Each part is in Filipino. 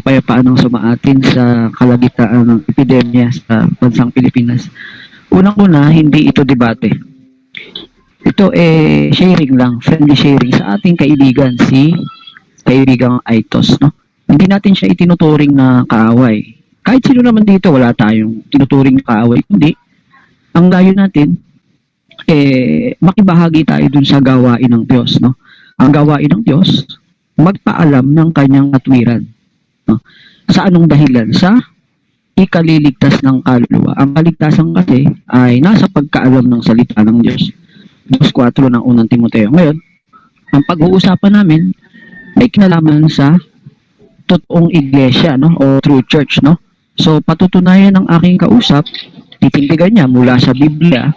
kapayapaan ang sumaatin sa kalagitnaan ng epidemya sa bansang Pilipinas. Unang-una, hindi ito debate. Ito sharing lang, friendly sharing sa ating kaibigan, si kaibigang Aitos. No? Hindi natin siya itinuturing na kaaway. Kahit sino naman dito, wala tayong tinuturing na kaaway. Hindi. Ang layo natin, makibahagi tayo dun sa gawain ng Diyos. No? Ang gawain ng Diyos, magpaalam ng kanyang katwiran. No? Sa anong dahilan? Sa ikaliligtas ng kaluluwa. Ang kaligtasan kasi ay nasa pagkaalam ng salita ng Diyos. 2:4 ng unang Timoteo. Ngayon, ang pag-uusapan namin ay kinalaman sa totoong iglesia, no? O true church, no? So, patutunayan ng aking kausap, titindigan niya mula sa Biblia.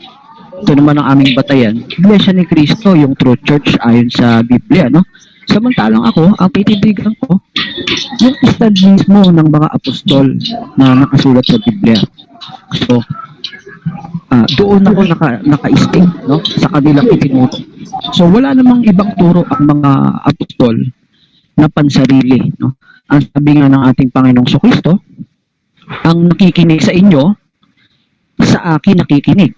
Ito naman ang aming batayan. Iglesia ni Cristo, yung true church ayon sa Biblia, no? Samantalang ako, ang titindigan ko, yung stand mismo ng mga apostol na nakasulat sa Biblia. So, doon ako naka-stick, no? Sa kanilang itinuro. So, wala namang ibang turo ang mga apostol na pansarili, no? Ang sabi nga ng ating Panginoong Kristo, ang nakikinig sa inyo, sa akin nakikinig.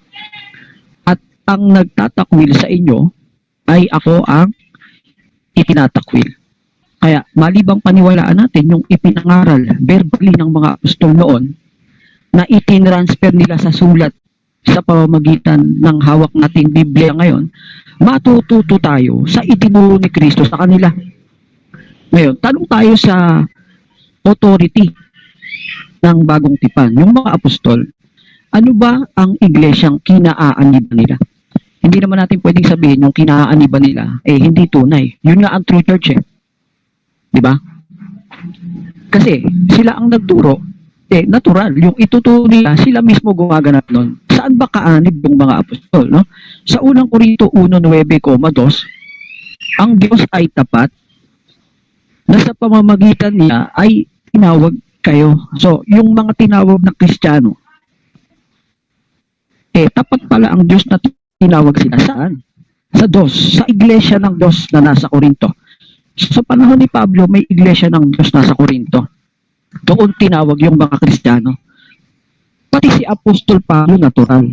At ang nagtatakwil sa inyo, ay ako ang itinatakwil. Kaya, malibang paniwalaan natin yung ipinangaral verbally ng mga apostol noon, na itinransfer nila sa sulat sa pamamagitan ng hawak nating Biblia ngayon, matututo tayo sa itinuro ni Kristo sa kanila. Ngayon, tanong tayo sa authority ng bagong tipan, yung mga apostol. Ano ba ang iglesyang kinaaaniban nila? Hindi naman natin pwedeng sabihin yung kinaaaniban nila, hindi tunay. Yun nga ang true church, Di ba? Kasi sila ang nagturo, natural. Yung ituturo nila, sila mismo gumaganap nun. Saan ba kaanib yung mga apostol, no? Sa unang Korinto 1:9,2, ang Diyos ay tapat na sa pamamagitan niya ay tinawag kayo. So, yung mga tinawag na Kristiyano, tapat pala ang Diyos na tinawag sila. Saan? Sa Diyos, sa iglesia ng Diyos na nasa Korinto. Sa panahon ni Pablo, may iglesia ng Diyos nasa Korinto. Doon tinawag yung mga Kristiyano. Pati si Apostol Pablo, natural.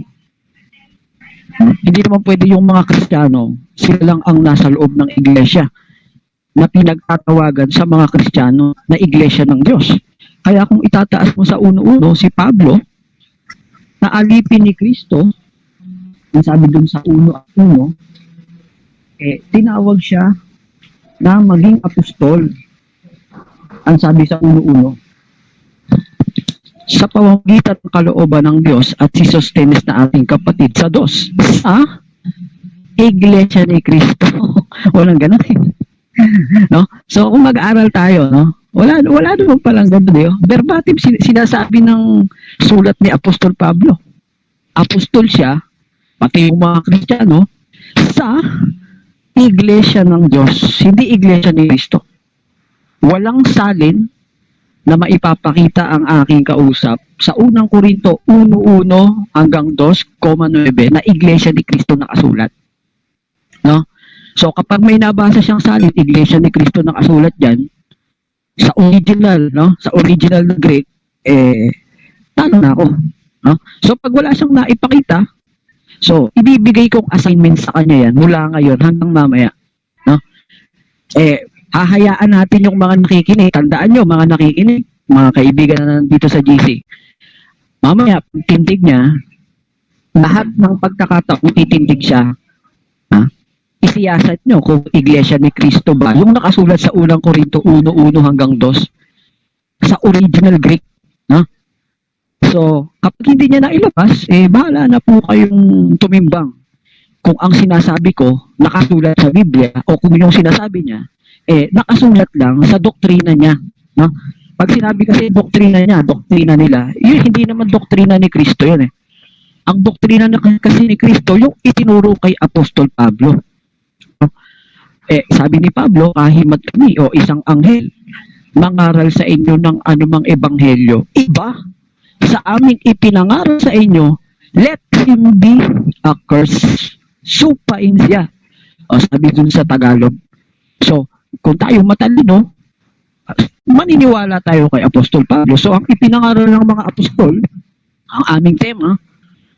Hindi naman pwede yung mga Kristiyano, sila lang ang nasa loob ng iglesia na pinagtatawagan sa mga Kristiyano na iglesia ng Diyos. Kaya kung itataas mo sa 1:1, si Pablo, na alipin ni Kristo, ang sabi dun sa 1:1, tinawag siya na maging apostol. Ang sabi sa 1:1, sa pamamagitan ng kalooban ng Diyos at si Sostenes na ating kapatid sa Diyos, sa iglesia ni Kristo. Walang ganun no? So kung mag-aaral tayo, no? Wala naman palang ganun, verbatim sinasabi ng sulat ni Apostol Pablo. Apostol siya, pati yung mga Kristiyano, sa iglesia ng Diyos, hindi iglesia ni Kristo. Walang salin na maipapakita ang aking kausap sa unang Korinto 1:1 hanggang 2:9 na iglesia ni Kristo nakasulat. No? So kapag may nabasa siyang salin, iglesia ni Kristo nakasulat diyan sa original, no? Sa original na Greek, talo na ako, no? So pag wala siyang naipakita, so ibibigay kong assignment sa kanya yan mula ngayon hanggang mamaya, no? Hahayaan natin yung mga nakikinig. Tandaan nyo, mga nakikinig, mga kaibigan na nandito sa GC. Mamaya, tindig niya, lahat ng pagkakataong titindig siya, isiyasat nyo kung iglesia ni Kristo ba. Yung nakasulat sa unang Korinto 1:1 hanggang 2, sa original Greek. So, kapag hindi niya nailabas, bahala na po kayong tumimbang kung ang sinasabi ko nakasulat sa Biblia o kung yung sinasabi niya nakasulat lang sa doktrina niya, no? Pag sinabi kasi doktrina niya, doktrina nila, yun hindi naman doktrina ni Kristo yun. Ang doktrina na kasi ni Kristo, yung itinuro kay Apostol Pablo. No? Sabi ni Pablo, kahimat kami o isang anghel, mangaral sa inyo ng anumang ebanghelyo. Iba sa aming ipinangaral sa inyo, let him be accursed. Supain siya. O sabi dun sa Tagalog. So, kung tayo matalino, maniniwala tayo kay Apostol Pablo. So, ang ipinangaral ng mga apostol, ang aming tema,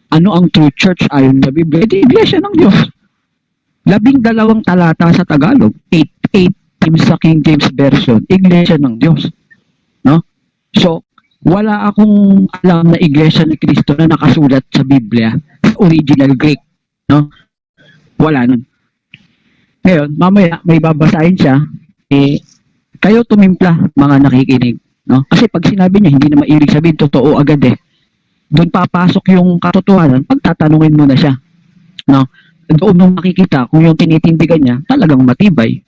ano ang true church ayon sa Biblia? Ito, Iglesia ng Diyos. 12 talata sa Tagalog, 8 times sa King James Version, Iglesia ng Diyos. No? So, wala akong alam na Iglesia ni Cristo na nakasulat sa Biblia, sa original Greek. No? Wala nun. Ngayon, mamaya may babasahin siya, kayo tumimpla, mga nakikinig. No? Kasi pag sinabi niya, hindi na mairig sabihin, totoo agad eh. Doon papasok yung katotohanan, pagtatanungin mo na siya. No? Doon mo makikita kung yung tinitindigan niya, talagang matibay.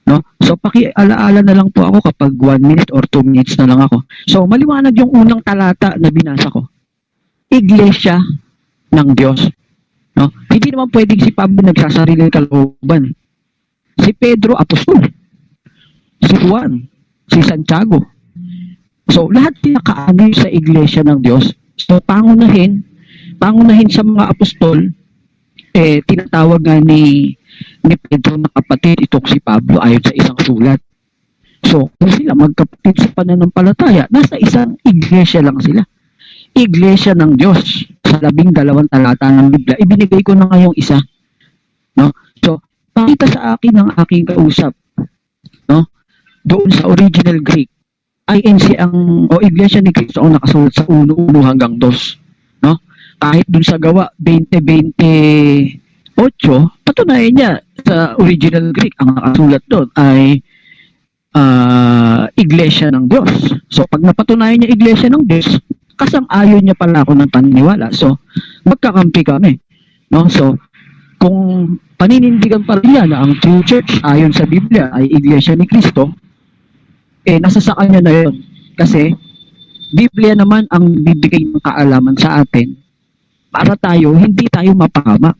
No? So, pakialaala na lang po ako kapag 1 minute or 2 minutes na lang ako. So, maliwanag yung unang talata na binasa ko. Iglesia ng Diyos. No? Hindi naman pwedeng si Pablo nagsasariling kalooban. Si Pedro, apostol. Si Juan, si Santiago. So, lahat pinakaano sa Iglesia ng Diyos. So, pangunahin sa mga apostol, tinatawag nga ni Pedro na kapatid, itong si Pablo ayon sa isang sulat. So, kung sila magkapatid sa pananampalataya, nasa isang iglesia lang sila. Iglesia ng Diyos. Sa 12 talata ng Biblia, ibinigay ko na ngayong isa. No? So, pakita sa akin ng aking kausap, no? Doon sa original Greek, INC o Iglesia ni Cristo ang nakasulat sa 1 hanggang 2. No? Kahit dun sa gawa 20-28, patunayan niya sa original Greek, ang nakasulat doon ay Iglesia ng Diyos. So, pag napatunayan niya Iglesia ng Diyos, kasang-ayon niya pala ako ng paniniwala. So, magkakampi kami. No? So, kung paninindigan pa rin niya na ang true church ayon sa Biblia ay Iglesia ni Cristo, nasa sa kanya na yun. Kasi, Biblia naman ang bibigay ng kaalaman sa atin para hindi tayo mapahamak.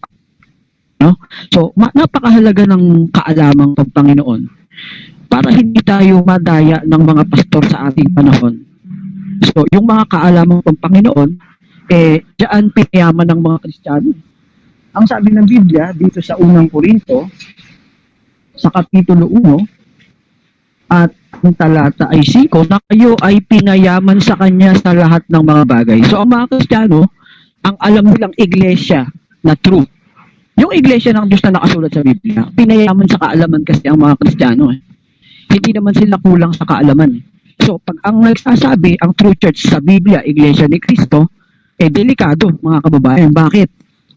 No? So, napakahalaga ng kaalamang Panginoon para hindi tayo madaya ng mga pastor sa ating panahon. So, yung mga kaalamang Panginoon, diyan pinayaman ng mga Kristiyano. Ang sabi ng Biblia, dito sa 1 Korinto, sa Kapitulo 1, at ang talata ay 5, na kayo ay pinayaman sa Kanya sa lahat ng mga bagay. So, ang mga Kristiyano, ang alam nilang iglesia na true. Yung iglesia ng Diyos na nakasulat sa Biblia, pinayaman sa kaalaman kasi ang mga Kristiyano. Hindi naman sila kulang sa kaalaman. So, pag ang nagsasabi, ang true church sa Biblia, Iglesia ni Cristo, delikado, mga kababayan. Bakit?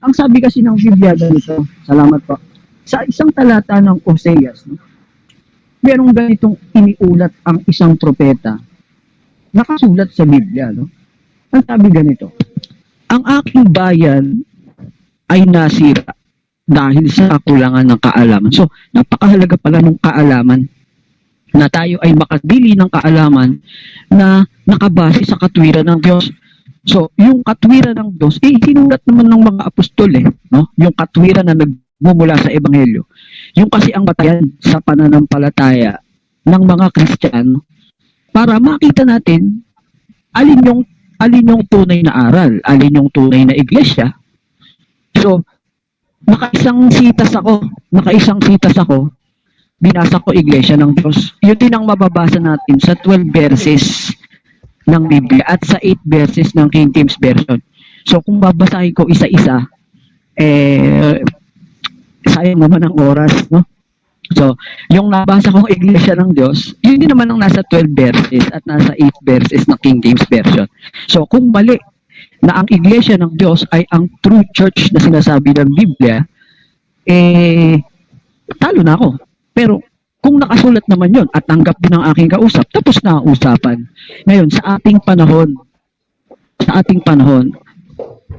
Ang sabi kasi ng Biblia dito, salamat po, sa isang talata ng Oseas, no, merong ganitong iniulat ang isang propeta, nakasulat sa Biblia. No? Ang sabi ganito, ang aking bayan ay nasira dahil sa kakulangan ng kaalaman. So, napakahalaga pala ng kaalaman na tayo ay makabili ng kaalaman na nakabase sa katwiran ng Diyos. So, yung katwiran ng Diyos, sinulat naman ng mga apostol no? Yung katwiran na nagmumula sa Ebanghelyo. Yung kasi ang batayan sa pananampalataya ng mga Kristiyano para makita natin alin yung tunay na aral, alin yung tunay na iglesia. So, nakaisang sitas ako, binasa ko Iglesia ng Diyos. Yun din ang mababasa natin sa 12 verses ng Biblia at sa 8 verses ng King James Version. So, kung babasahin ko isa-isa, sayang naman ang oras, no? So, yung nabasa kong Iglesia ng Diyos, yun din naman ang nasa 12 verses at nasa 8 verses ng King James Version. So, kung mali na ang Iglesia ng Diyos ay ang true church na sinasabi ng Biblia, talo na ako. Pero, kung nakasulat naman yun at tanggap din ng aking kausap, tapos na ang usapan. Ngayon, sa ating panahon,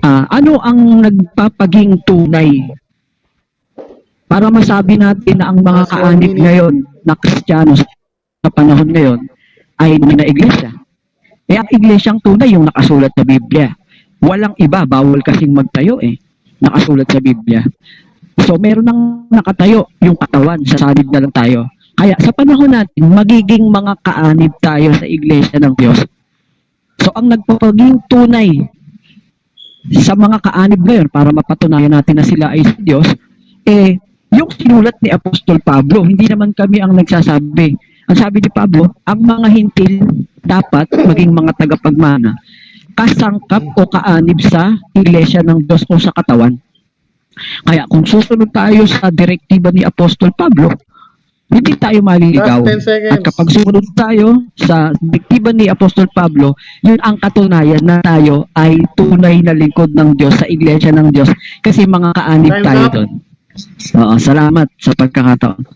ano ang nagpapaging tunay para masabi natin na ang mga kaanib ngayon na Kristiyano sa panahon ngayon ay na iglesia? Ang iglesyang tunay yung nakasulat sa Biblia. Walang iba, bawal kasing magtayo nakasulat sa Biblia. So, meron nang nakatayo yung katawan, sasalib na lang tayo. Kaya sa panahon natin, magiging mga kaanib tayo sa iglesia ng Diyos. So, ang nagpapaging tunay sa mga kaanib ngayon para mapatunayan natin na sila ay sa Diyos, yung sinulat ni Apostol Pablo. Hindi naman kami ang nagsasabi. Ang sabi ni Pablo, ang mga hintil dapat maging mga tagapagmana, kasangkap o kaanib sa iglesia ng Diyos o sa katawan. Kaya kung susunod tayo sa direktiba ni Apostol Pablo, hindi tayo maliligaw. Last 10 seconds. At kapag sumunod tayo sa direktiba ni Apostol Pablo, yun ang katunayan na tayo ay tunay na lingkod ng Diyos sa iglesia ng Diyos kasi mga kaanib Time's tayo up. doon. Oo, salamat sa pagkakataon.